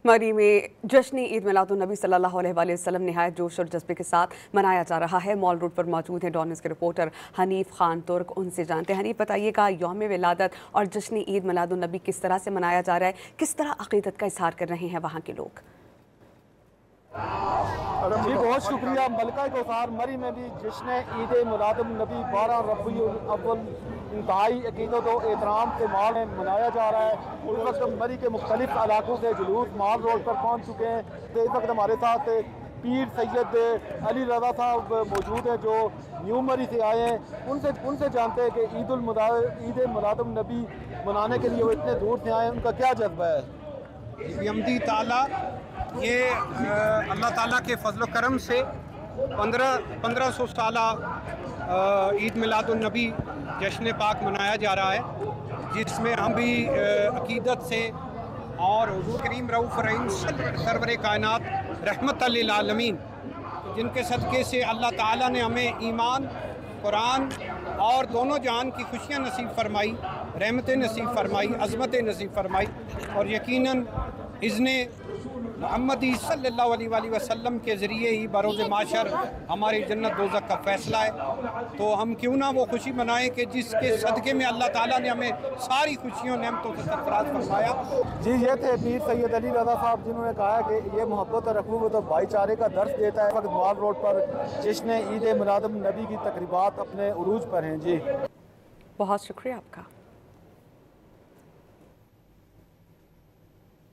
मरी में जश्न ईद मिलादुन्नबी सल्लल्लाहु अलैहि वसल्लम नहायत जोश और जज्बे के साथ मनाया जा रहा है। मॉल रोड पर मौजूद हैं डॉन न्यूज़ के रिपोर्टर हनीफ खान तुर्क, उनसे जानते हैं। हनीफ, बताइएगा यौम विलादत और जश्न ईद मिलादुन्नबी किस तरह से मनाया जा रहा है, किस तरह अक़ीदत का इज़हार कर रहे हैं वहाँ के लोग? जी बहुत शुक्रिया। मलका कौसार मरी में भी जश्न ईद मिलादुन्नबी 12 रबीउल अव्वल इंतहाई अक़ीदत और एहतराम से माल में मनाया जा रहा है। उस वक्त मरी के मुख्तलिफ इलाकों से जुलूस माल रोड पर पहुँच चुके हैं। तो इस वक्त हमारे साथ पीर सैयद अली रज़ा साहब मौजूद हैं जो न्यू मरी से आए हैं। उनसे जानते हैं कि ईद मिलादुन्नबी मनाने के लिए वो इतने दूर से आए हैं, उनका क्या जज्बा है? बिहम्दी ताला ये अल्लाह ताला के फजल करम से 1500 साला ईद मिलादुन्नबी जश्न पाक मनाया जा रहा है, जिसमें हम भी अकीदत से और हुज़ूर करीम रऊफ़ रहीम सरवर कायनात रहमत लिल आलमीन, जिनके सदक़े से अल्लाह ताला ने हमें ईमान, कुरान और दोनों जहान की खुशियाँ नसीब फरमाई, रहमतें नसीब फरमाई, अज़मतें नसीब फरमाई और यकीनन इज़्ने मुहम्मदी सल्लल्लाहु अलैहि वसल्लम के ज़रिए ही बरोज़ माशर हमारी जन्नत दोज़ख का फ़ैसला है। तो हम क्यों ना वो खुशी मनाएं कि जिसके सदक़े में अल्लाह ताला ने हमें सारी खुशियों नेमतों से सरफराज फरमाया। जी ये थे पीर सैयद अली रज़ा साहब, जिन्होंने कहा कि ये मोहब्बत और रफ़ूक़त और भाईचारे का दर्स देता है। वक्त मॉल रोड पर जश्न ईद मिलादुन्नबी की तक़रीबात अपने उरूज पर हैं। जी बहुत शुक्रिया आपका।